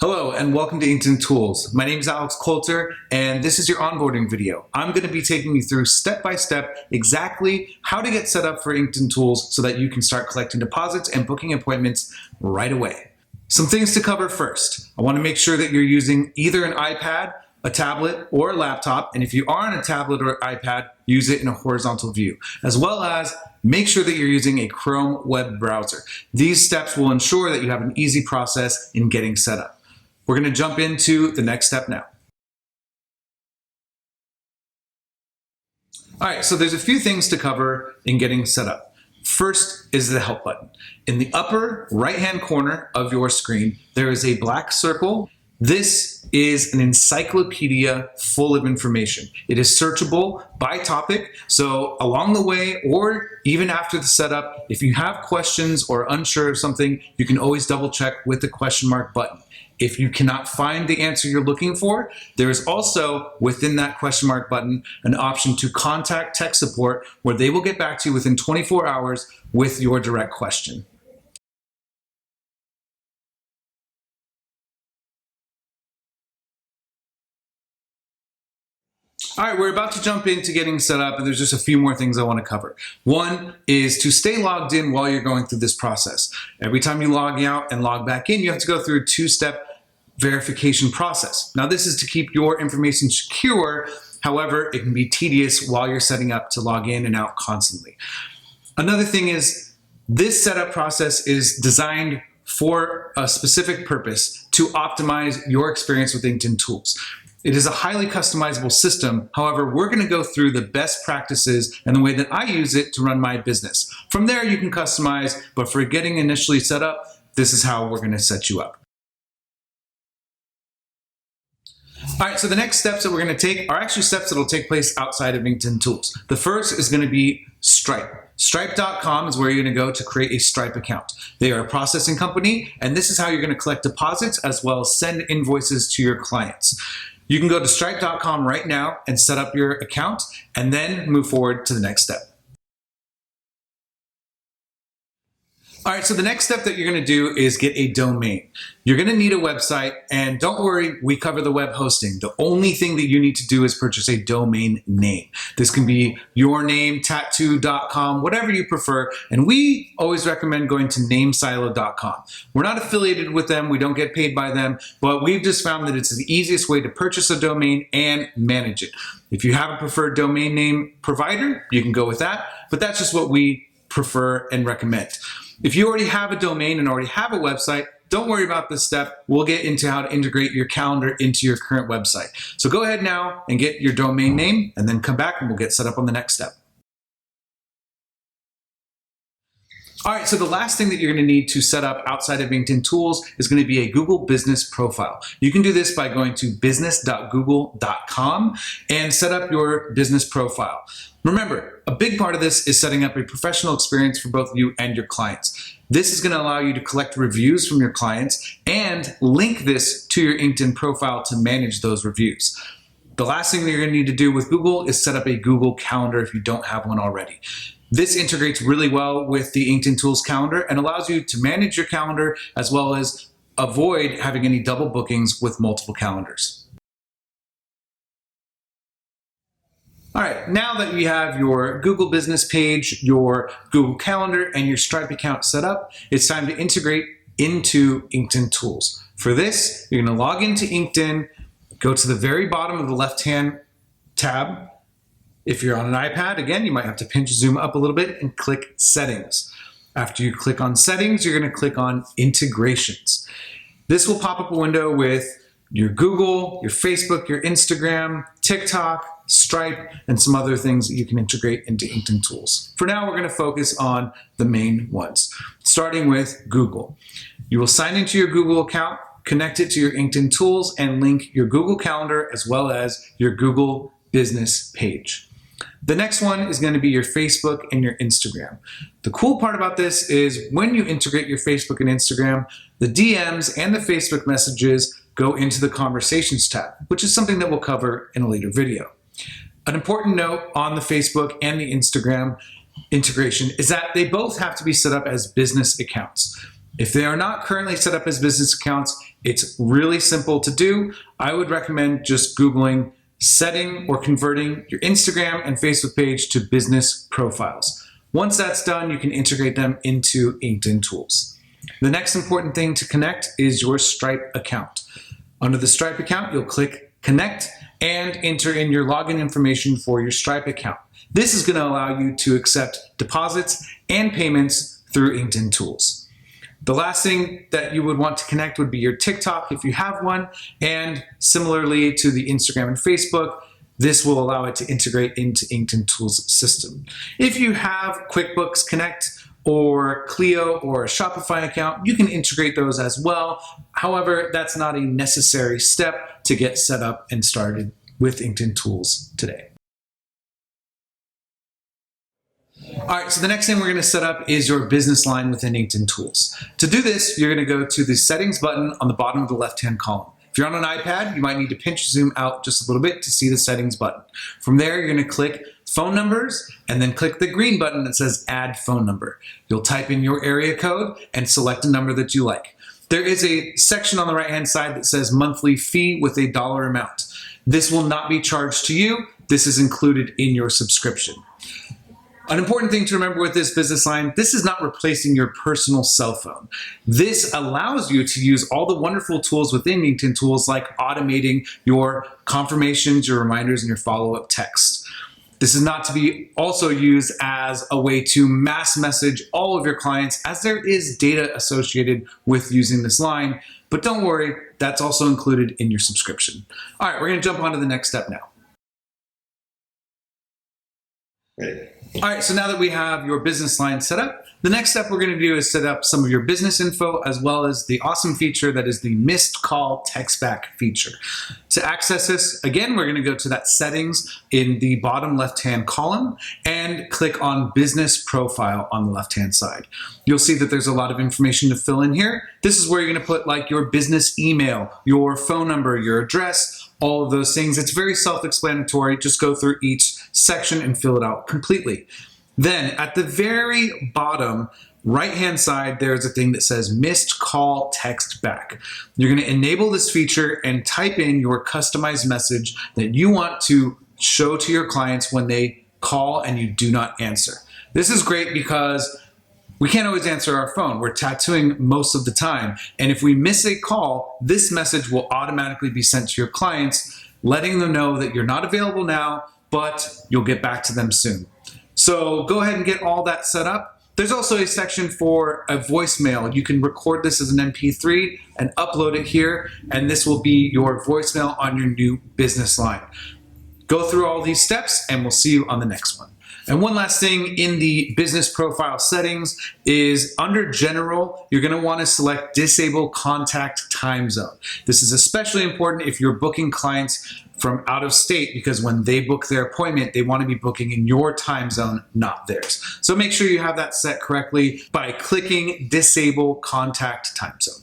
Hello and welcome to Inkedin Tools. My name is Alex Coulter and this is your onboarding video. I'm going to be taking you through step by step exactly how to get set up for Inkedin Tools so that you can start collecting deposits and booking appointments right away. Some things to cover first. I want to make sure that you're using either an iPad, a tablet, or a laptop, and if you are on a tablet or iPad, use it in a horizontal view, as well as make sure that you're using a Chrome web browser. These steps will ensure that you have an easy process in getting set up. We're going to jump into the next step now. All right, so there's a few things to cover in getting set up. First is the help button. In the upper right-hand corner of your screen, there is a black circle. This is an encyclopedia full of information. It is searchable by topic, so along the way or even after the setup, if you have questions or unsure of something, you can always double check with the question mark button. If you cannot find the answer you're looking for, there is also within that question mark button an option to contact tech support where they will get back to you within 24 hours with your direct question. All right, we're about to jump into getting set up, and there's just a few more things I want to cover. One is to stay logged in while you're going through this process. Every time you log out and log back in, you have to go through a two-step verification process. Now, this is to keep your information secure. However, it can be tedious while you're setting up to log in and out constantly. Another thing is this setup process is designed for a specific purpose to optimize your experience with Inkedin Tools. It is a highly customizable system. However, we're going to go through the best practices and the way that I use it to run my business. From there, you can customize, but for getting initially set up, this is how we're going to set you up. All right, so the next steps that we're going to take are actually steps that will take place outside of Inkedin Tools. The first is going to be Stripe. Stripe.com is where you're going to go to create a Stripe account. They are a processing company, and this is how you're going to collect deposits as well as send invoices to your clients. You can go to stripe.com right now and set up your account and then move forward to the next step. All right, so the next step that you're going to do is get a domain. You're going to need a website, and don't worry, we cover the web hosting. The only thing that you need to do is purchase a domain name. This can be your name, tattoo.com, whatever you prefer, and we always recommend going to namesilo.com. We're not affiliated with them, we don't get paid by them, but we've just found that it's the easiest way to purchase a domain and manage it. If you have a preferred domain name provider, you can go with that, but that's just what we prefer and recommend. If you already have a domain and already have a website, don't worry about this step. We'll get into how to integrate your calendar into your current website. So go ahead now and get your domain name and then come back and we'll get set up on the next step. All right, so the last thing that you're going to need to set up outside of Inkedin Tools is going to be a Google business profile. You can do this by going to business.google.com and set up your business profile. Remember, a big part of this is setting up a professional experience for both you and your clients. This is going to allow you to collect reviews from your clients and link this to your LinkedIn profile to manage those reviews. The last thing that you're going to need to do with Google is set up a Google Calendar if you don't have one already. This integrates really well with the Inkedin Tools calendar and allows you to manage your calendar as well as avoid having any double bookings with multiple calendars. All right, now that you have your Google business page, your Google Calendar, and your Stripe account set up, it's time to integrate into Inkedin Tools. For this, you're going to log into Inkedin, go to the very bottom of the left-hand tab. If you're on an iPad, again, you might have to pinch zoom up a little bit and click Settings. After you click on Settings, you're going to click on Integrations. This will pop up a window with your Google, your Facebook, your Instagram, TikTok, Stripe, and some other things that you can integrate into Inkedin Tools. For now, we're going to focus on the main ones, starting with Google. You will sign into your Google account, connect it to your Inkedin Tools, and link your Google Calendar as well as your Google business page. The next one is going to be your Facebook and your Instagram. The cool part about this is when you integrate your Facebook and Instagram, the DMs and the Facebook messages go into the Conversations tab, which is something that we'll cover in a later video. An important note on the Facebook and the Instagram integration is that they both have to be set up as business accounts. If they are not currently set up as business accounts, it's really simple to do. I would recommend just Googling setting or converting your Instagram and Facebook page to business profiles. Once that's done, you can integrate them into Inkedin Tools. The next important thing to connect is your Stripe account. Under the Stripe account, you'll click Connect and enter in your login information for your Stripe account. This is going to allow you to accept deposits and payments through Inkedin Tools. The last thing that you would want to connect would be your TikTok if you have one, and similarly to the Instagram and Facebook, this will allow it to integrate into Inkedin Tools system. If you have QuickBooks Connect or Clio or a Shopify account, you can integrate those as well. However, that's not a necessary step to get set up and started with Inkedin Tools today. All right, so the next thing we're going to set up is your business line within Inkedin Tools. To do this, you're going to go to the settings button on the bottom of the left-hand column. If you're on an iPad, you might need to pinch zoom out just a little bit to see the settings button. From there, you're going to click phone numbers and then click the green button that says add phone number. You'll type in your area code and select a number that you like. There is a section on the right-hand side that says monthly fee with a dollar amount. This will not be charged to you. This is included in your subscription. An important thing to remember with this business line, this is not replacing your personal cell phone. This allows you to use all the wonderful tools within Inkedin Tools like automating your confirmations, your reminders, and your follow-up text. This is not to be also used as a way to mass message all of your clients, as there is data associated with using this line, but don't worry, that's also included in your subscription. All right, we're gonna jump on to the next step now. Ready? All right, so now that we have your business line set up, the next step we're going to do is set up some of your business info as well as the awesome feature that is the missed call text back feature. To access this, again, we're going to go to that settings in the bottom left-hand column and click on business profile on the left-hand side. You'll see that there's a lot of information to fill in here. This is where you're going to put like your business email, your phone number, your address, all of those things. It's very self-explanatory. Just go through each section and fill it out completely. Then at the very bottom right-hand side, there's a thing that says missed call text back. You're going to enable this feature and type in your customized message that you want to show to your clients when they call and you do not answer. This is great because we can't always answer our phone. We're tattooing most of the time. And if we miss a call, this message will automatically be sent to your clients, letting them know that you're not available now, but you'll get back to them soon. So go ahead and get all that set up. There's also a section for a voicemail. You can record this as an MP3 and upload it here, and this will be your voicemail on your new business line. Go through all these steps, and we'll see you on the next one. And one last thing in the business profile settings is under general, you're going to want to select disable contact time zone. This is especially important if you're booking clients from out of state, because when they book their appointment, they want to be booking in your time zone, not theirs. So make sure you have that set correctly by clicking disable contact time zone.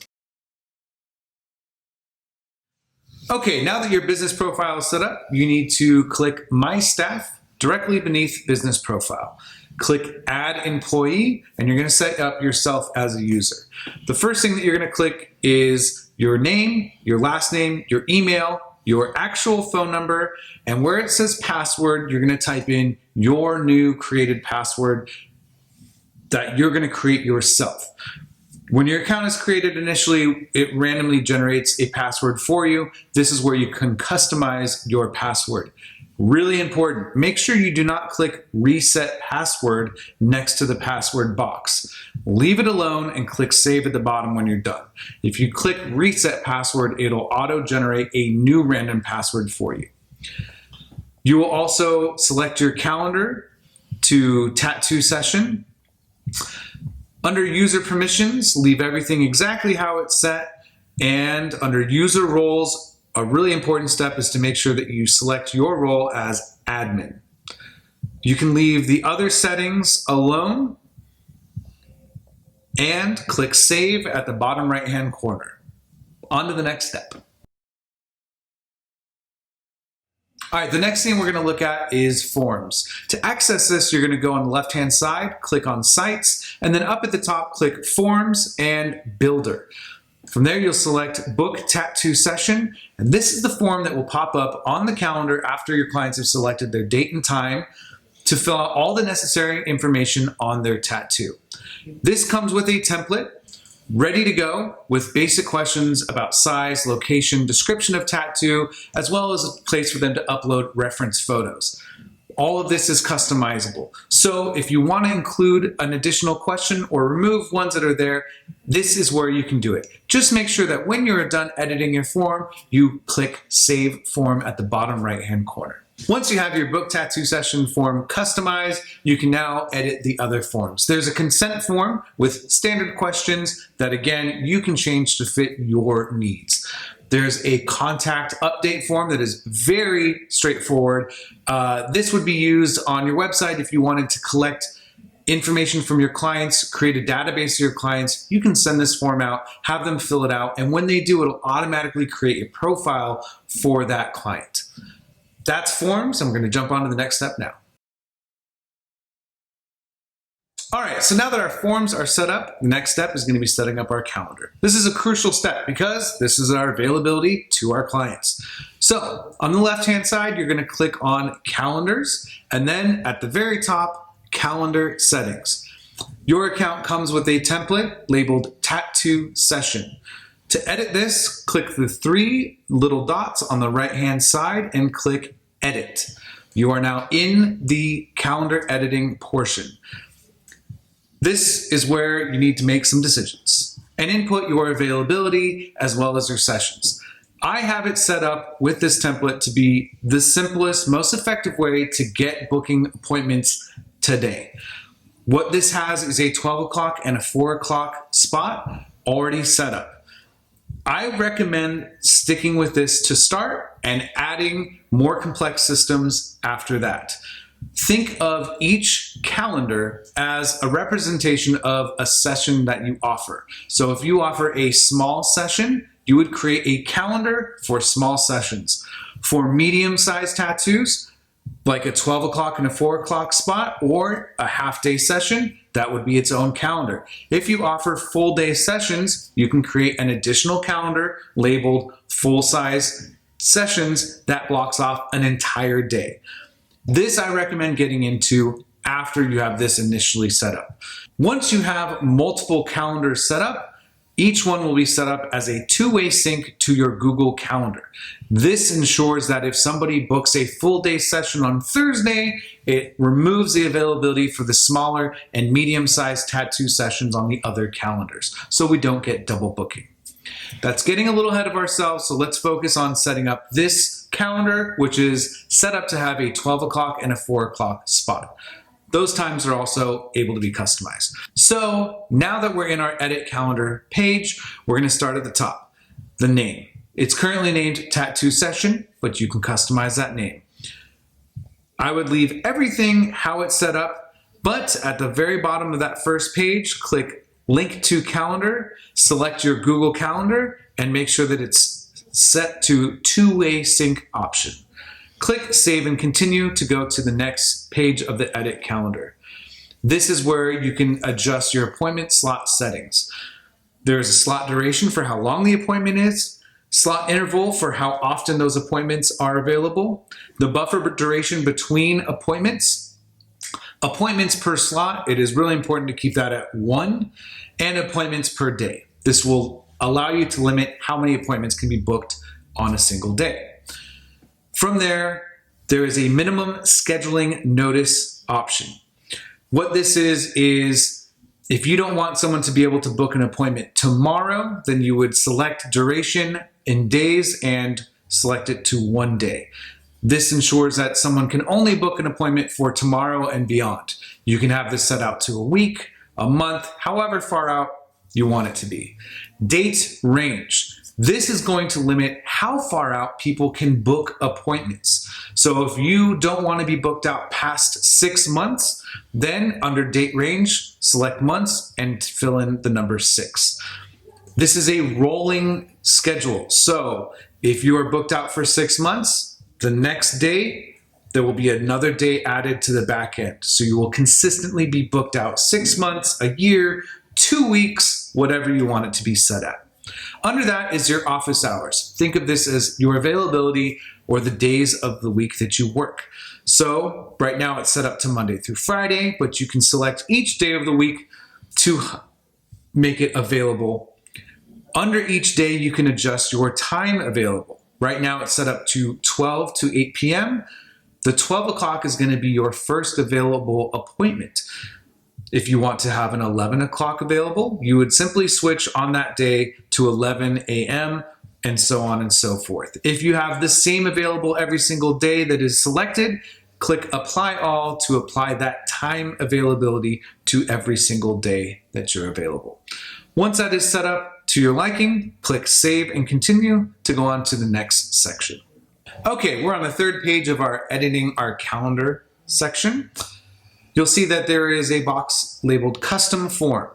Okay, now that your business profile is set up, you need to click My Staff directly beneath Business Profile. Click Add Employee, and you're going to set up yourself as a user. The first thing that you're going to click is your name, your last name, your email, your actual phone number, and where it says password, you're going to type in your new created password that you're going to create yourself. When your account is created initially, it randomly generates a password for you. This is where you can customize your password. Really important, make sure you do not click reset password next to the password box. Leave it alone and click save at the bottom when you're done. If you click reset password, it'll auto-generate a new random password for you. You will also select your calendar to tattoo session. Under user permissions, leave everything exactly how it's set, and under user roles, a really important step is to make sure that you select your role as admin. You can leave the other settings alone and click Save at the bottom right-hand corner. On to the next step. All right, the next thing we're going to look at is forms. To access this, you're going to go on the left-hand side, click on Sites, and then up at the top, click Forms and Builder. From there, you'll select Book Tattoo Session, and this is the form that will pop up on the calendar after your clients have selected their date and time to fill out all the necessary information on their tattoo. This comes with a template ready to go with basic questions about size, location, description of tattoo, as well as a place for them to upload reference photos. All of this is customizable. So if you want to include an additional question or remove ones that are there, this is where you can do it. Just make sure that when you're done editing your form, you click Save Form at the bottom right-hand corner. Once you have your book tattoo session form customized, you can now edit the other forms. There's a consent form with standard questions that, again, you can change to fit your needs. There's a contact update form that is very straightforward. This would be used on your website if you wanted to collect information from your clients, create a database of your clients. You can send this form out, have them fill it out, and when they do, it'll automatically create a profile for that client. That's forms. I'm going to jump on to the next step now. All right, so now that our forms are set up, the next step is going to be setting up our calendar. This is a crucial step because this is our availability to our clients. So on the left-hand side, you're going to click on Calendars, and then at the very top, Calendar Settings. Your account comes with a template labeled Tattoo Session. To edit this, click the three little dots on the right-hand side and click Edit. You are now in the calendar editing portion. This is where you need to make some decisions and input your availability as well as your sessions. I have it set up with this template to be the simplest, most effective way to get booking appointments today. What this has is a 12 o'clock and a 4 o'clock spot already set up. I recommend sticking with this to start and adding more complex systems after that. Think of each calendar as a representation of a session that you offer. So if you offer a small session, you would create a calendar for small sessions. For medium-sized tattoos, like a 12 o'clock and a 4 o'clock spot or a half-day session, that would be its own calendar. If you offer full-day sessions, you can create an additional calendar labeled full-size sessions that blocks off an entire day. This I recommend getting into after you have this initially set up. Once you have multiple calendars set up, each one will be set up as a two-way sync to your Google Calendar. This ensures that if somebody books a full day session on Thursday, it removes the availability for the smaller and medium-sized tattoo sessions on the other calendars, so we don't get double booking. That's getting a little ahead of ourselves, so let's focus on setting up this calendar, which is set up to have a 12 o'clock and a 4 o'clock spot. Those times are also able to be customized. So now that we're in our edit calendar page, we're going to start at the top. The name. It's currently named Tattoo Session, but you can customize that name. I would leave everything how it's set up, but at the very bottom of that first page, click Link to Calendar, select your Google Calendar, and make sure that it's set to two-way sync option. Click Save and Continue to go to the next page of the Edit Calendar. This is where you can adjust your appointment slot settings. There is a slot duration for how long the appointment is, slot interval for how often those appointments are available, the buffer duration between appointments, appointments per slot. It is really important to keep that at 1, and appointments per day. This will allow you to limit how many appointments can be booked on a single day. From there, there is a minimum scheduling notice option. What this is if you don't want someone to be able to book an appointment tomorrow, then you would select duration in days and select it to 1 day. This ensures that someone can only book an appointment for tomorrow and beyond. You can have this set out to a week, a month, however far out you want it to be. Date range. This is going to limit how far out people can book appointments. So if you don't want to be booked out past 6 months, then under date range, select months and fill in the number 6. This is a rolling schedule. So if you are booked out for 6 months, The next day, there will be another day added to the back end. So you will consistently be booked out 6 months, a year, 2 weeks, whatever you want it to be set at. Under that is your office hours. Think of this as your availability or the days of the week that you work. So right now it's set up to Monday through Friday, but you can select each day of the week to make it available. Under each day, you can adjust your time available. Right now it's set up to 12 to 8 p.m. The 12 o'clock is going to be your first available appointment. If you want to have an 11 o'clock available, you would simply switch on that day to 11 a.m. and so on and so forth. If you have the same available every single day that is selected, click Apply All to apply that time availability to every single day that you're available. Once that is set up to your liking, click Save and Continue to go on to the next section. Okay, we're on the third page of our Editing Our Calendar section. You'll see that there is a box labeled Custom Form.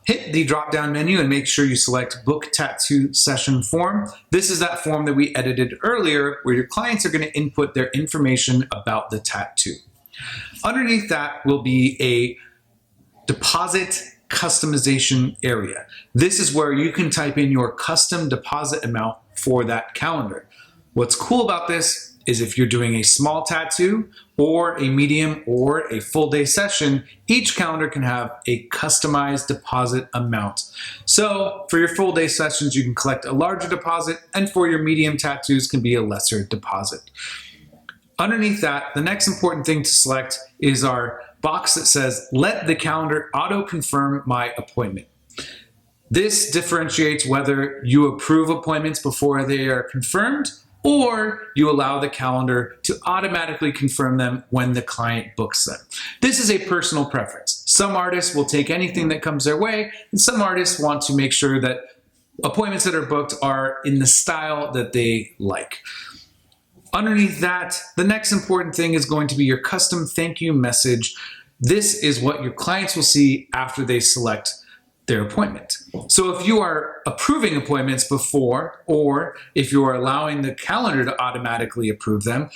Hit the drop-down menu and make sure you select Book Tattoo Session Form. This is that form that we edited earlier where your clients are going to input their information about the tattoo. Underneath that will be a deposit customization area. This is where you can type in your custom deposit amount for that calendar. What's cool about this is if you're doing a small tattoo or a medium or a full day session, each calendar can have a customized deposit amount. So for your full day sessions, you can collect a larger deposit, and for your medium tattoos can be a lesser deposit. Underneath that, the next important thing to select is our box that says, let the calendar auto-confirm my appointment. This differentiates whether you approve appointments before they are confirmed or you allow the calendar to automatically confirm them when the client books them. This is a personal preference. Some artists will take anything that comes their way, and some artists want to make sure that appointments that are booked are in the style that they like. Underneath that, the next important thing is going to be your custom thank you message. This is what your clients will see after they select their appointment. So if you are approving appointments before, or if you are allowing the calendar to automatically approve them,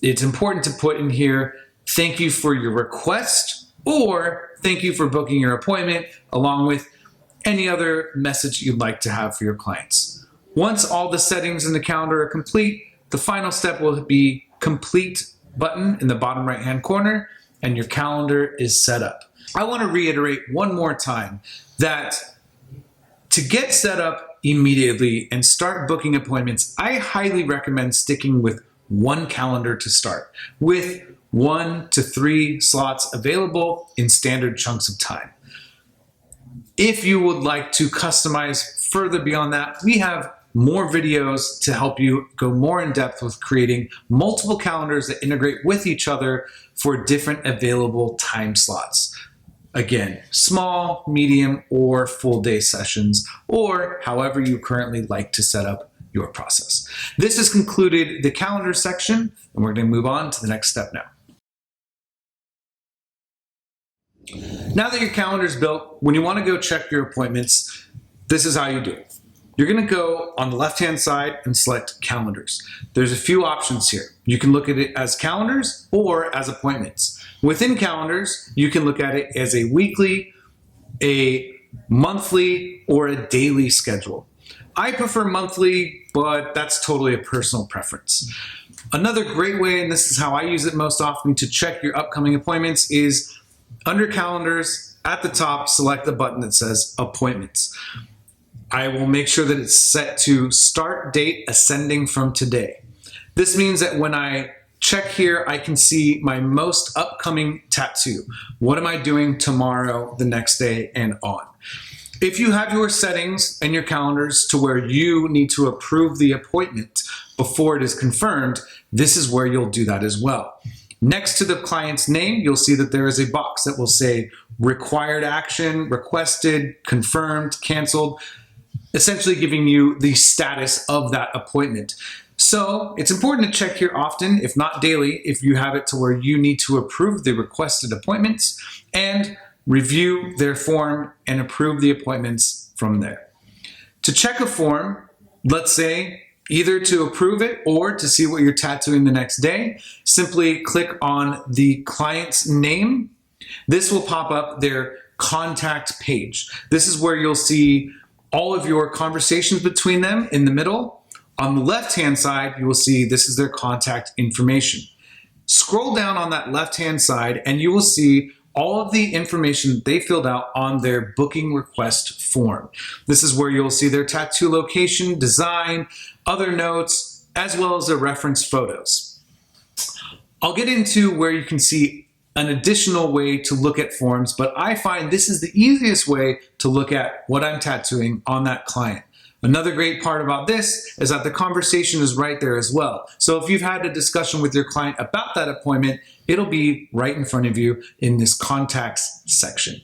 it's important to put in here, thank you for your request, or thank you for booking your appointment, along with any other message you'd like to have for your clients. Once all the settings in the calendar are complete, the final step will be complete button in the bottom right-hand corner, and your calendar is set up. I want to reiterate one more time that to get set up immediately and start booking appointments, I highly recommend sticking with one calendar to start, with 1 to 3 slots available in standard chunks of time. If you would like to customize further beyond that, we have more videos to help you go more in depth with creating multiple calendars that integrate with each other for different available time slots. Again, small, medium, or full day sessions, or however you currently like to set up your process. This has concluded the calendar section, and we're going to move on to the next step now. Now that your calendar is built, when you want to go check your appointments, this is how you do it. You're going to go on the left-hand side and select calendars. There's a few options here. You can look at it as calendars or as appointments. Within calendars, you can look at it as a weekly, a monthly, or a daily schedule. I prefer monthly, but that's totally a personal preference. Another great way, and this is how I use it most often to check your upcoming appointments, is under calendars, at the top, select the button that says appointments. I will make sure that it's set to start date ascending from today. This means that when I check here, I can see my most upcoming tattoo. What am I doing tomorrow, the next day, and on? If you have your settings and your calendars to where you need to approve the appointment before it is confirmed, this is where you'll do that as well. Next to the client's name, you'll see that there is a box that will say required action, requested, confirmed, canceled, essentially giving you the status of that appointment. So it's important to check here often, if not daily, if you have it to where you need to approve the requested appointments and review their form and approve the appointments from there. To check a form, let's say Either to approve it or to see what you're tattooing the next day, simply click on the client's name. This will pop up their contact page. This is where you'll see all of your conversations between them in the middle. On the left-hand side, you will see this is their contact information. Scroll down on that left-hand side and you will see all of the information that they filled out on their booking request form. This is where you'll see their tattoo location, design, other notes, as well as their reference photos. I'll get into where you can see an additional way to look at forms, but I find this is the easiest way to look at what I'm tattooing on that client. Another great part about this is that the conversation is right there as well. So if you've had a discussion with your client about that appointment, it'll be right in front of you in this contacts section.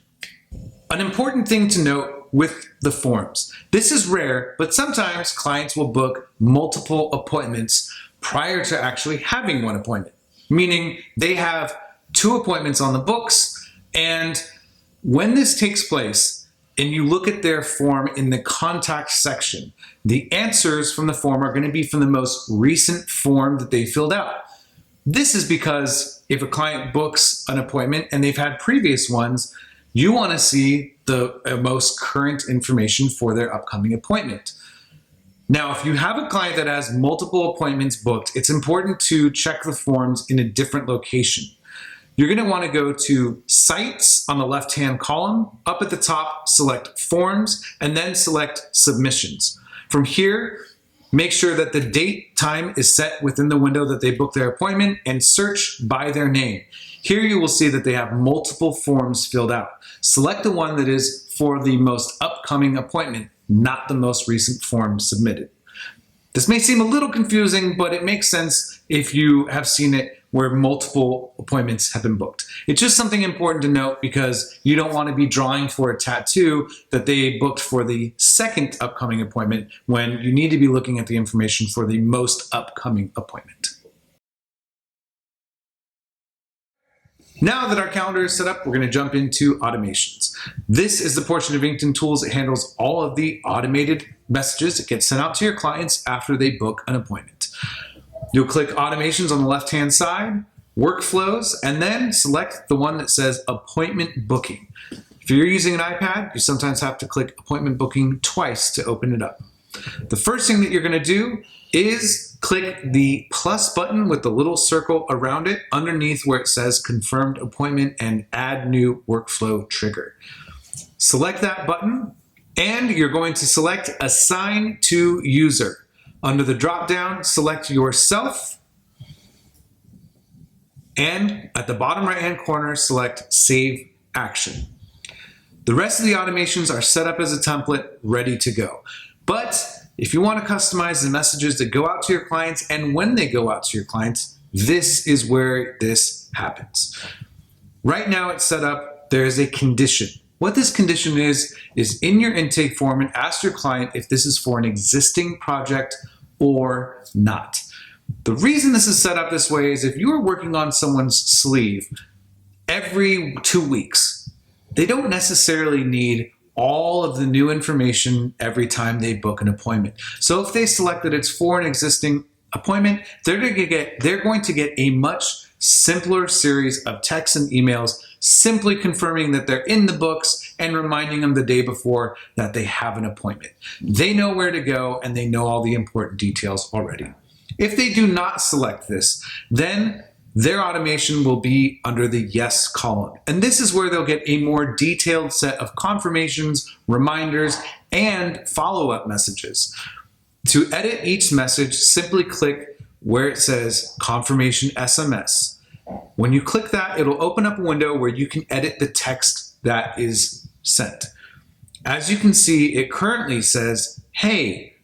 An important thing to note with the forms. This is rare, but sometimes clients will book multiple appointments prior to actually having one appointment, meaning they have 2 appointments on the books, and when this takes place, and you look at their form in the contact section, the answers from the form are going to be from the most recent form that they filled out. This is because if a client books an appointment and they've had previous ones, you want to see the most current information for their upcoming appointment. Now, if you have a client that has multiple appointments booked, it's important to check the forms in a different location. You're going to want to go to Sites on the left-hand column. Up at the top, select Forms, and then select Submissions. From here, make sure that the date, time is set within the window that they booked their appointment, and search by their name. Here you will see that they have multiple forms filled out. Select the one that is for the most upcoming appointment, not the most recent form submitted. This may seem a little confusing, but it makes sense if you have seen it where multiple appointments have been booked. It's just something important to note because you don't want to be drawing for a tattoo that they booked for the second upcoming appointment when you need to be looking at the information for the most upcoming appointment. Now that our calendar is set up, we're going to jump into automations. This is the portion of Inkedin Tools that handles all of the automated messages that get sent out to your clients after they book an appointment. You'll click Automations on the left-hand side, Workflows, and then select the one that says Appointment Booking. If you're using an iPad, you sometimes have to click Appointment Booking twice to open it up. The first thing that you're going to do is click the plus button with the little circle around it underneath where it says Confirmed Appointment and Add New Workflow Trigger. Select that button, and you're going to select Assign to User. Under the drop-down, select yourself, and at the bottom right-hand corner, select Save Action. The rest of the automations are set up as a template, ready to go. But if you want to customize the messages that go out to your clients and when they go out to your clients, this is where this happens. Right now it's set up, there's a condition. What this condition is in your intake form, and ask your client if this is for an existing project or not. The reason this is set up this way is if you are working on someone's sleeve every 2 weeks, they don't necessarily need all of the new information every time they book an appointment. So if they select that it's for an existing appointment, they're going to get a much simpler series of texts and emails simply confirming that they're in the books and reminding them the day before that they have an appointment. They know where to go and they know all the important details already. If they do not select this, then their automation will be under the yes column. And this is where they'll get a more detailed set of confirmations, reminders, and follow-up messages. To edit each message, simply click where it says Confirmation SMS. When you click that, it'll open up a window where you can edit the text that is sent. As you can see, it currently says, hey,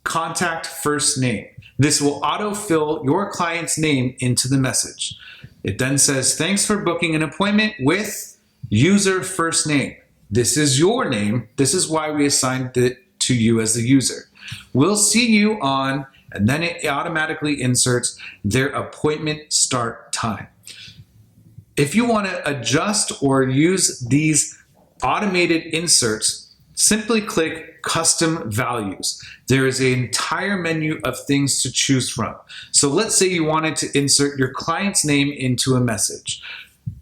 contact first name. This will autofill your client's name into the message. It then says, thanks for booking an appointment with user first name. This is your name. This is why we assigned it to you as the user. We'll see you on, and then it automatically inserts their appointment start time. If you want to adjust or use these automated inserts simply click Custom Values. There is an entire menu of things to choose from. So let's say you wanted to insert your client's name into a message.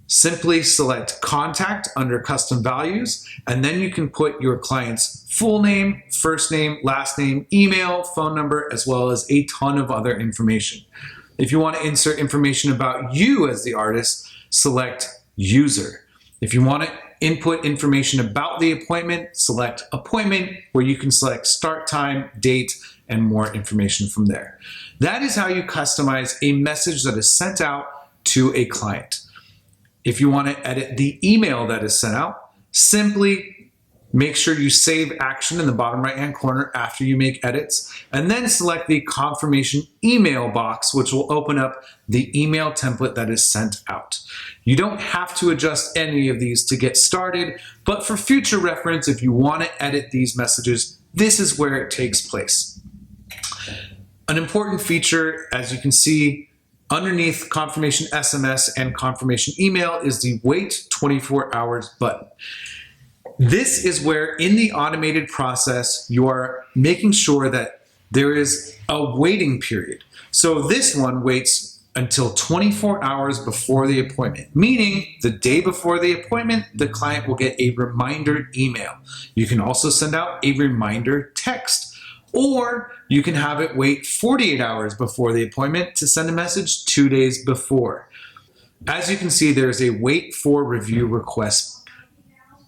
Simply select Contact under Custom Values, and then you can put your client's full name, first name, last name, email, phone number, as well as a ton of other information. If you want to insert information about you as the artist, select User. If you want to input information about the appointment, select Appointment, where you can select start time, date, and more information from there. That is how you customize a message that is sent out to a client. If you want to edit the email that is sent out, simply make sure you save action in the bottom right-hand corner after you make edits, and then select the confirmation email box, which will open up the email template that is sent out. You don't have to adjust any of these to get started, but for future reference, if you want to edit these messages, this is where it takes place. An important feature, as you can see, underneath confirmation SMS and confirmation email is the wait 24 hours button. This is where in the automated process, you are making sure that there is a waiting period. So this one waits until 24 hours before the appointment, meaning the day before the appointment, the client will get a reminder email. You can also send out a reminder text. Or you can have it wait 48 hours before the appointment to send a message 2 days before. As you can see, there's a wait for review request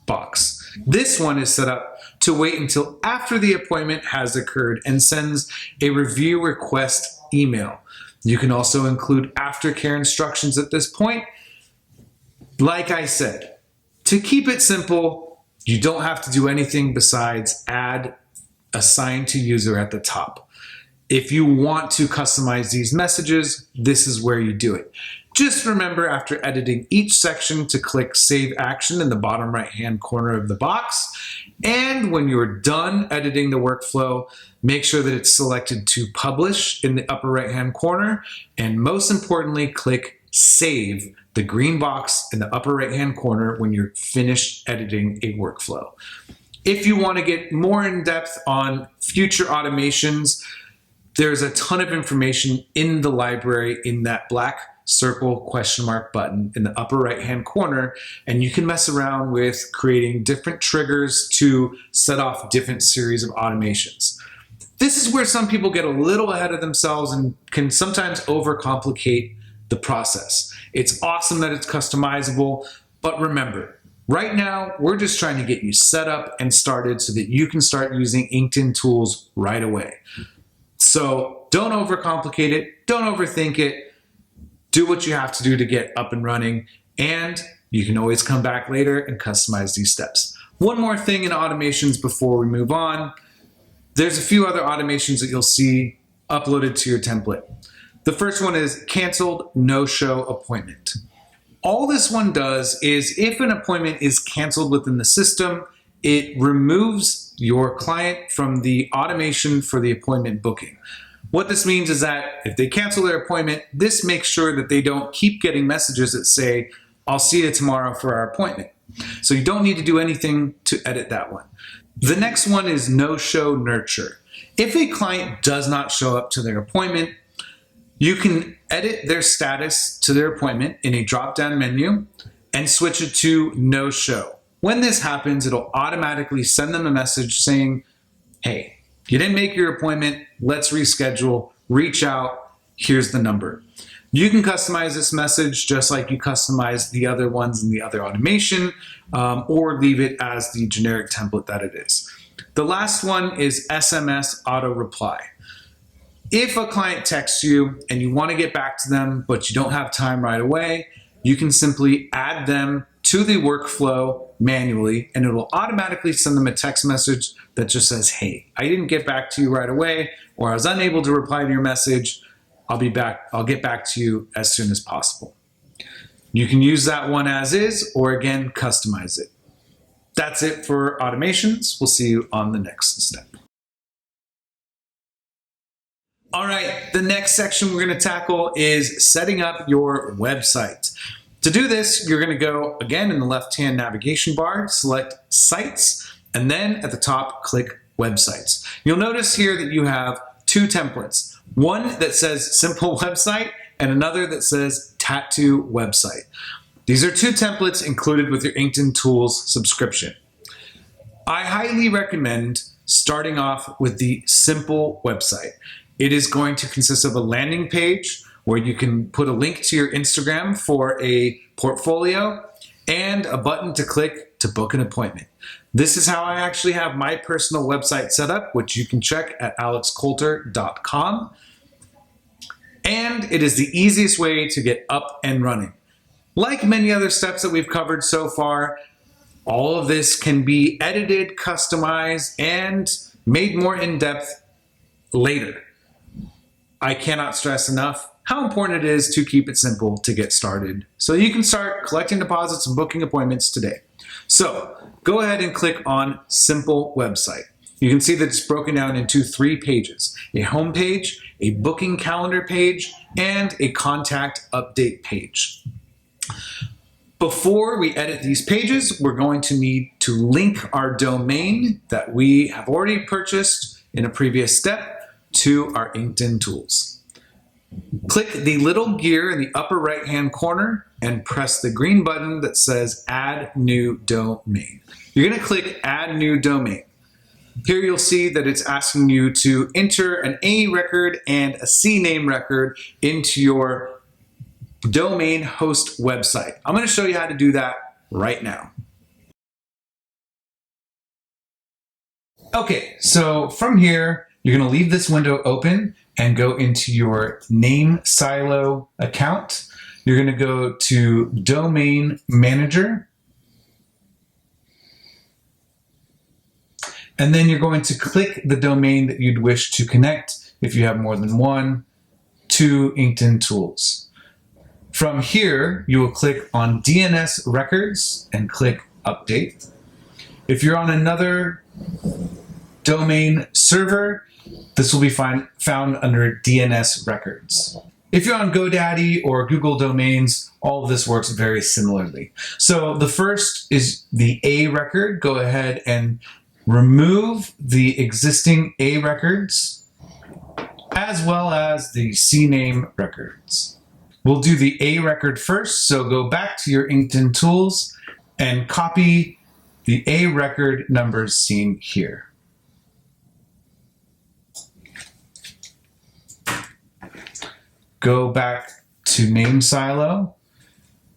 box. This one is set up to wait until after the appointment has occurred and sends a review request email. You can also include aftercare instructions at this point. Like I said, to keep it simple, you don't have to do anything besides add Assign to User at the top. If you want to customize these messages, this is where you do it. Just remember after editing each section to click Save Action in the bottom right-hand corner of the box. And when you're done editing the workflow, make sure that it's selected to Publish in the upper right-hand corner. And most importantly, click Save, the green box in the upper right-hand corner when you're finished editing a workflow. If you want to get more in depth on future automations, there's a ton of information in the library in that black circle question mark button in the upper right hand corner, and you can mess around with creating different triggers to set off different series of automations. This is where some people get a little ahead of themselves and can sometimes overcomplicate the process. It's awesome that it's customizable, but remember, right now, we're just trying to get you set up and started so that you can start using Inkedin Tools right away. So don't overcomplicate it, don't overthink it, do what you have to do to get up and running, and you can always come back later and customize these steps. One more thing in automations before we move on. There's a few other automations that you'll see uploaded to your template. The first one is canceled no-show appointment. All this one does is if an appointment is canceled within the system, it removes your client from the automation for the appointment booking. What this means is that if they cancel their appointment, this makes sure that they don't keep getting messages that say, I'll see you tomorrow for our appointment. So you don't need to do anything to edit that one. The next one is no-show nurture. If a client does not show up to their appointment, you can edit their status to their appointment in a drop-down menu and switch it to no-show. When this happens, it'll automatically send them a message saying, hey, you didn't make your appointment, let's reschedule, reach out, here's the number. You can customize this message just like you customize the other ones in the other automation, or leave it as the generic template that it is. The last one is SMS auto reply. If a client texts you and you want to get back to them, but you don't have time right away, you can simply add them to the workflow manually, and it will automatically send them a text message that just says, hey, I didn't get back to you right away, or I was unable to reply to your message. I'll get back to you as soon as possible. You can use that one as is, or again, customize it. That's it for automations. We'll see you on the next step. All right, the next section we're going to tackle is setting up your website. To do this, you're going to go again in the left-hand navigation bar, select Sites, And then at the top, click Websites. You'll notice here that you have two templates. One that says Simple Website and another that says Tattoo Website. These are two templates included with your Inkedin Tools subscription. I highly recommend starting off with the Simple Website. It is going to consist of a landing page where you can put a link to your Instagram for a portfolio and a button to click to book an appointment. This is how I actually have my personal website set up, which you can check at alexcoulter.com. And it is the easiest way to get up and running. Like many other steps that we've covered so far, all of this can be edited, customized, and made more in-depth later. I cannot stress enough how important it is to keep it simple to get started so you can start collecting deposits and booking appointments today. So go ahead and click on Simple Website. You can see that it's broken down into 3 pages: a home page, a booking calendar page, and a contact update page. Before we edit these pages, we're going to need to link our domain that we have already purchased in a previous step to our Inkedin Tools. Click the little gear in the upper right-hand corner and press the green button that says Add New Domain. You're going to click Add New Domain. Here you'll see that it's asking you to enter an A record and a CNAME record into your domain host website. I'm going to show you how to do that right now. Okay, so from here, you're going to leave this window open and go into your name silo account. You're going to go to Domain Manager. And then you're going to click the domain that you'd wish to connect, if you have more than one, to Inkedin Tools. From here, you will click on DNS Records and click Update. If you're on another domain server, this will be found under DNS Records. If you're on GoDaddy or Google Domains, all of this works very similarly. So the first is the A record. Go ahead and remove the existing A records as well as the CNAME records. We'll do the A record first, so go back to your Inkedin Tools and copy the A record numbers seen here. Go back to Name Silo,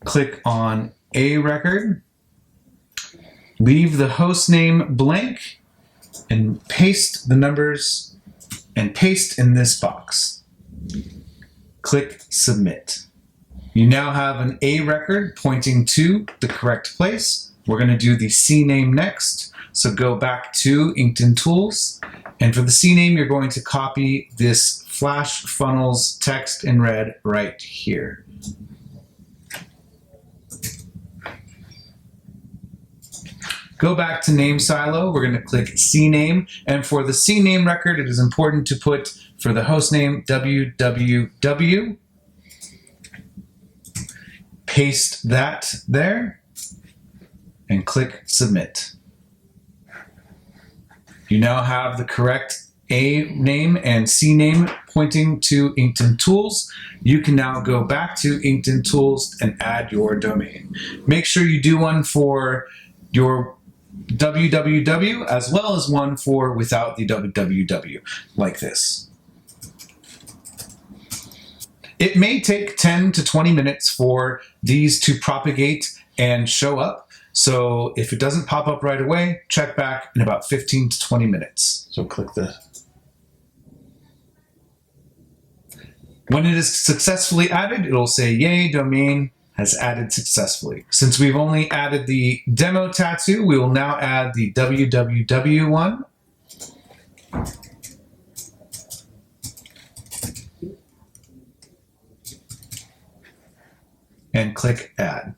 click on A record, leave the host name blank, and paste the numbers and paste in this box. Click Submit. You now have an A record pointing to the correct place. We're going to do the CNAME next. So go back to Inkedin Tools, and for the CNAME, you're going to copy this Flash Funnels text in red right here. Go back to Name Silo. We're going to click CNAME, and for the CNAME record, it is important to put for the host name www. Paste that there and click Submit. You now have the correct A name and CNAME pointing to Inkedin Tools. You can now go back to Inkedin Tools and add your domain. Make sure you do one for your www as well as one for without the www, like this. It may take 10 to 20 minutes for these to propagate and show up. So if it doesn't pop up right away, check back in about 15 to 20 minutes. So click the. When it is successfully added, it'll say, yay, domain has added successfully. Since we've only added the demo tattoo, we will now add the www one. And click Add.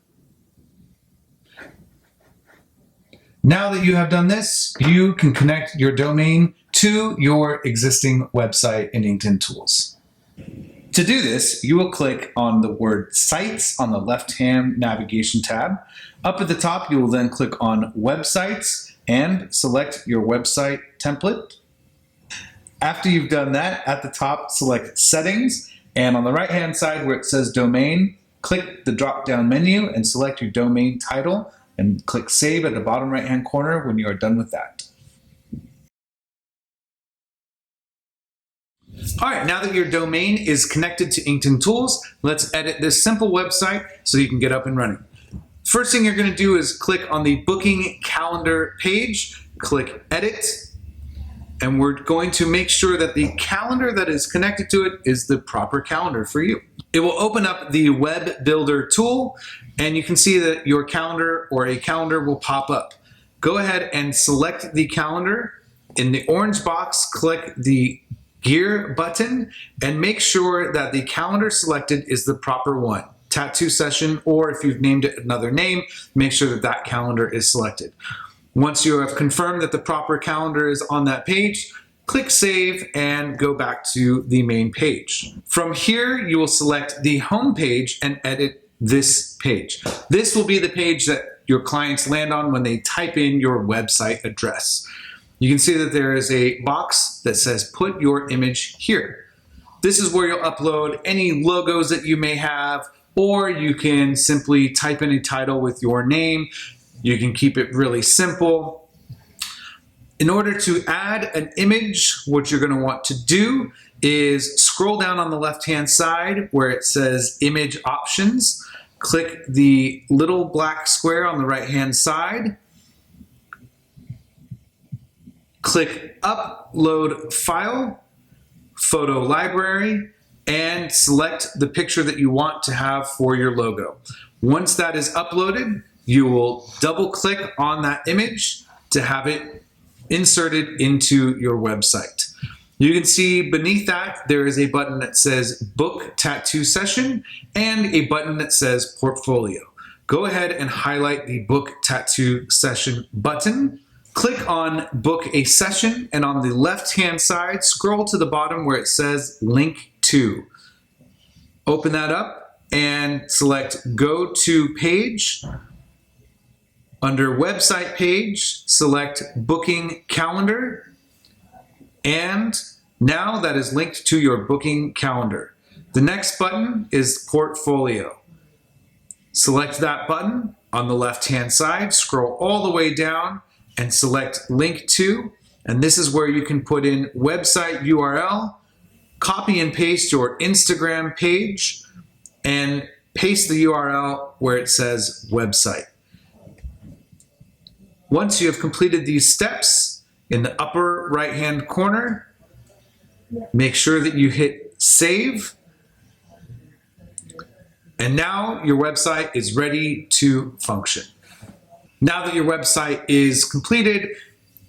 Now that you have done this, you can connect your domain to your existing website in Inkedin Tools. To do this, you will click on the word Sites on the left-hand navigation tab. Up at the top, you will then click on Websites and select your website template. After you've done that, at the top, select Settings, and on the right-hand side where it says Domain, click the drop-down menu and select your domain title, and click Save at the bottom right-hand corner when you are done with that. All right, now that your domain is connected to Inkedin Tools, let's edit this simple website so you can get up and running. First thing you're going to do is click on the booking calendar page, click Edit, and we're going to make sure that the calendar that is connected to it is the proper calendar for you. It will open up the Web Builder tool, and you can see that your calendar or a calendar will pop up. Go ahead and select the calendar. In the orange box, click the Gear button and make sure that the calendar selected is the proper one. Tattoo session, or if you've named it another name, make sure that that calendar is selected. Once you have confirmed that the proper calendar is on that page, click Save and go back to the main page. From here, you will select the home page and edit this page. This will be the page that your clients land on when they type in your website address. You can see that there is a box that says Put Your Image Here. This is where you'll upload any logos that you may have, or you can simply type in a title with your name. You can keep it really simple. In order to add an image, what you're going to want to do is scroll down on the left-hand side where it says Image Options. Click the little black square on the right-hand side. Click Upload File, Photo Library, and select the picture that you want to have for your logo. Once that is uploaded, you will double-click on that image to have it inserted into your website. You can see beneath that there is a button that says Book Tattoo Session and a button that says Portfolio. Go ahead and highlight the Book Tattoo Session button. Click on Book a Session, and on the left-hand side, scroll to the bottom where it says Link To. Open that up and select Go To Page. Under Website Page, select Booking Calendar, and now that is linked to your booking calendar. The next button is Portfolio. Select that button on the left-hand side, scroll all the way down, and select Link To, and this is where you can put in website URL, copy and paste your Instagram page, and paste the URL where it says website. Once you have completed these steps, in the upper right-hand corner, make sure that you hit Save, and now your website is ready to function. Now that your website is completed,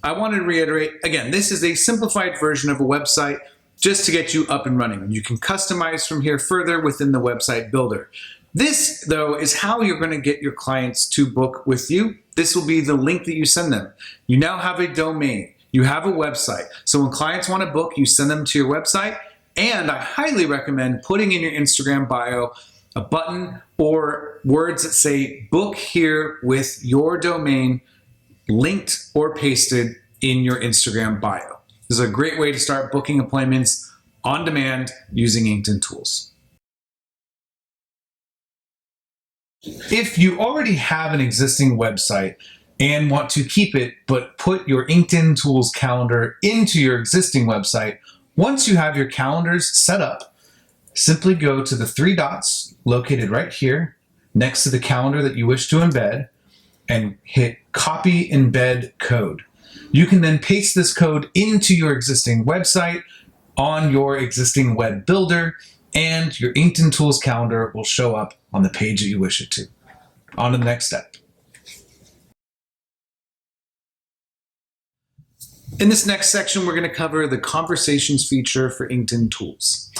I want to reiterate, again, this is a simplified version of a website just to get you up and running. You can customize from here further within the website builder. This, though, is how you're going to get your clients to book with you. This will be the link that you send them. You now have a domain. You have a website. So when clients want to book, you send them to your website. And I highly recommend putting in your Instagram bio a button or words that say book here with your domain linked or pasted in your Instagram bio. This is a great way to start booking appointments on demand using Inkedin Tools. If you already have an existing website and want to keep it, but put your Inkedin Tools calendar into your existing website, once you have your calendars set up, simply go to the three dots located right here next to the calendar that you wish to embed and hit Copy Embed Code. You can then paste this code into your existing website on your existing web builder, and your Inkedin Tools calendar will show up on the page that you wish it to. On to the next step. In this next section, we're going to cover the Conversations feature for Inkedin Tools.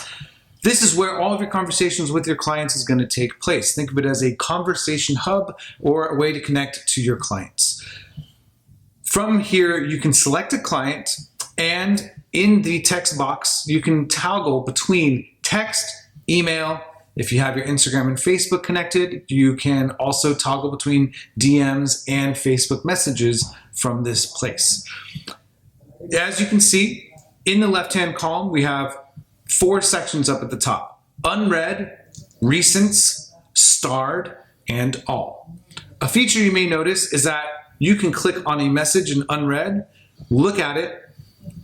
This is where all of your conversations with your clients is going to take place. Think of it as a conversation hub or a way to connect to your clients. From here, you can select a client, and in the text box, you can toggle between text, email, If you have your Instagram and Facebook connected, you can also toggle between DMs and Facebook messages from this place. As you can see, in the left-hand column, we have 4 sections up at the top: unread, recents, starred, and all. A feature you may notice is that you can click on a message in unread, look at it,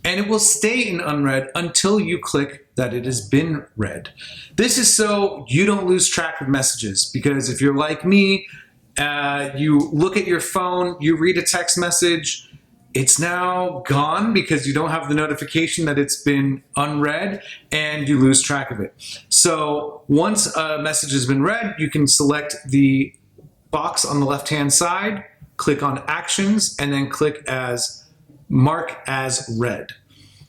and it will stay in unread until you click that it has been read. This is so you don't lose track of messages, because if you're like me, you look at your phone, you read a text message, it's now gone because you don't have the notification that it's been unread, and you lose track of it. So once a message has been read, you can select the box on the left-hand side, click on Actions, and then click as Mark as Read.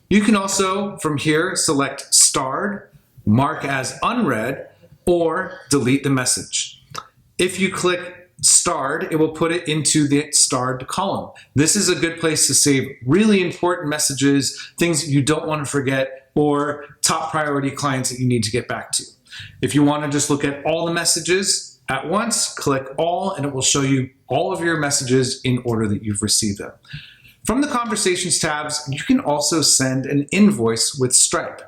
You can also, from here, select Starred, Mark as Unread, or delete the message. If you click Starred, it will put it into the starred column. This is a good place to save really important messages, things that you don't want to forget, or top priority clients that you need to get back to. If you want to just look at all the messages at once, click All, and it will show you all of your messages in order that you've received them. From the Conversations tabs, you can also send an invoice with Stripe.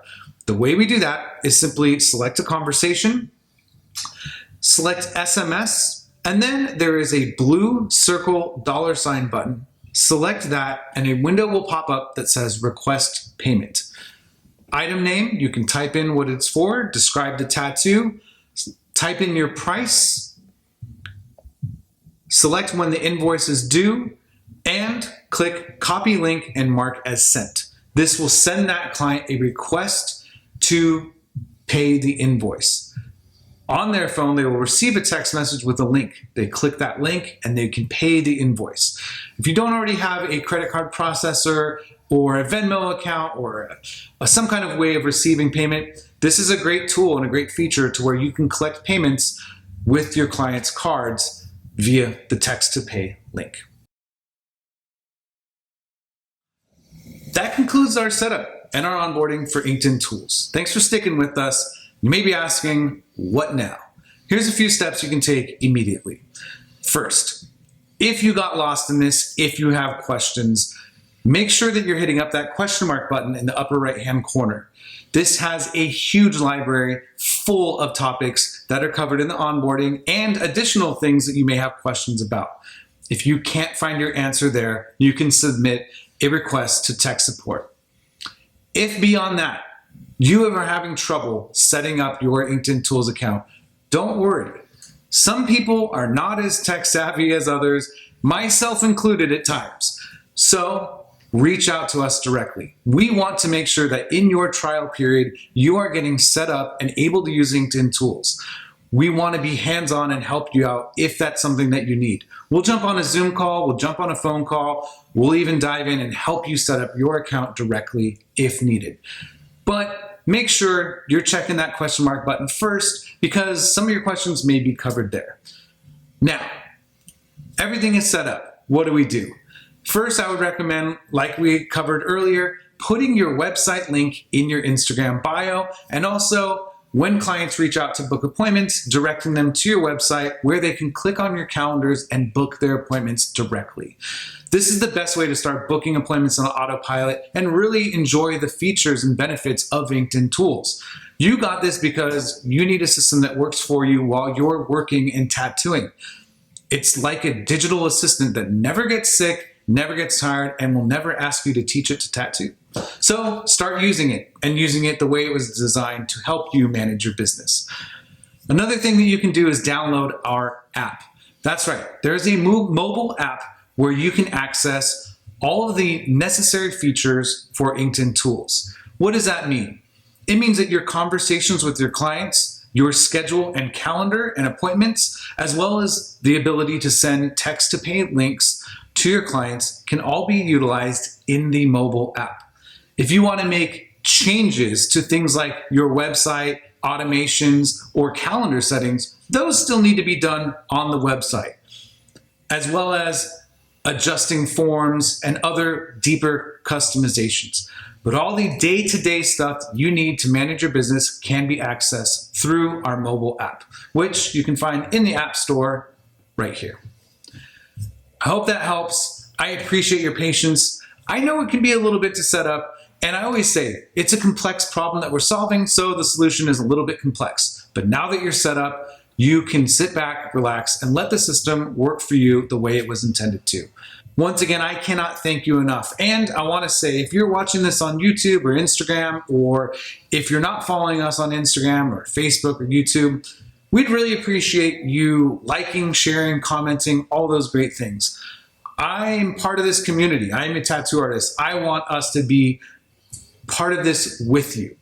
The way we do that is simply select a conversation, select SMS, and then there is a blue circle $ button. Select that, and a window will pop up that says Request Payment. Item name, you can type in what it's for, describe the tattoo, type in your price, select when the invoice is due, and click Copy Link and mark as sent. This will send that client a request to pay the invoice. On their phone, they will receive a text message with a link. They click that link and they can pay the invoice. If you don't already have a credit card processor or a Venmo account or some kind of way of receiving payment, this is a great tool and a great feature to where you can collect payments with your client's cards via the text to pay link. That concludes our setup and our onboarding for Inkedin Tools. Thanks for sticking with us. You may be asking, what now? Here's a few steps you can take immediately. First, if you got lost in this, if you have questions, make sure that you're hitting up that question mark button in the upper right-hand corner. This has a huge library full of topics that are covered in the onboarding and additional things that you may have questions about. If you can't find your answer there, you can submit a request to tech support. If beyond that, you are having trouble setting up your Inkedin Tools account, don't worry. Some people are not as tech savvy as others, myself included at times. So reach out to us directly. We want to make sure that in your trial period, you are getting set up and able to use Inkedin Tools. We want to be hands-on and help you out if that's something that you need. We'll jump on a Zoom call, we'll jump on a phone call, we'll even dive in and help you set up your account directly if needed. But make sure you're checking that question mark button first, because some of your questions may be covered there. Now, everything is set up. What do we do? First, I would recommend, like we covered earlier, putting your website link in your Instagram bio, and also when clients reach out to book appointments, directing them to your website where they can click on your calendars and book their appointments directly. This is the best way to start booking appointments on autopilot and really enjoy the features and benefits of Inkedin Tools. You got this because you need a system that works for you while you're working and tattooing. It's like a digital assistant that never gets sick, never gets tired, and will never ask you to teach it to tattoo. So start using it, and using it the way it was designed to help you manage your business. Another thing that you can do is download our app. That's right, there's a mobile app where you can access all of the necessary features for Inkedin Tools. What does that mean? It means that your conversations with your clients, your schedule and calendar and appointments, as well as the ability to send text-to-pay links to your clients can all be utilized in the mobile app. If you want to make changes to things like your website, automations, or calendar settings, those still need to be done on the website, as well as adjusting forms and other deeper customizations. But all the day-to-day stuff you need to manage your business can be accessed through our mobile app, which you can find in the App Store right here. I hope that helps. I appreciate your patience. I know it can be a little bit to set up, and I always say it's a complex problem that we're solving, so the solution is a little bit complex. But now that you're set up, you can sit back, relax, and let the system work for you the way it was intended to. Once again, I cannot thank you enough. And I want to say, if you're watching this on YouTube or Instagram, or if you're not following us on Instagram or Facebook or YouTube, we'd really appreciate you liking, sharing, commenting, all those great things. I'm part of this community. I'm a tattoo artist. I want us to be part of this with you.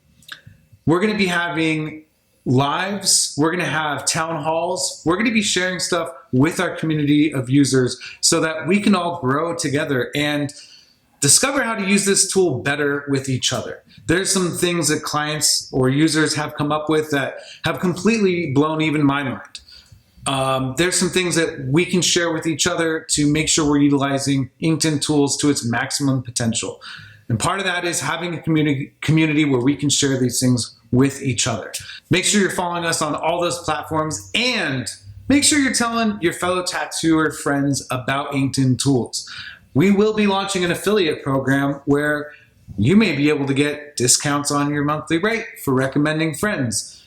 We're going to be having lives. We're going to have town halls. We're going to be sharing stuff with our community of users so that we can all grow together and discover how to use this tool better with each other. There's some things that clients or users have come up with that have completely blown even my mind. There's some things that we can share with each other to make sure we're utilizing Inkedin Tools to its maximum potential. And part of that is having a community where we can share these things with each other. Make sure you're following us on all those platforms, and make sure you're telling your fellow tattooer friends about Inkedin Tools. We will be launching an affiliate program where you may be able to get discounts on your monthly rate for recommending friends.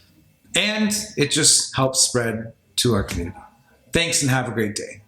And it just helps spread to our community. Thanks and have a great day.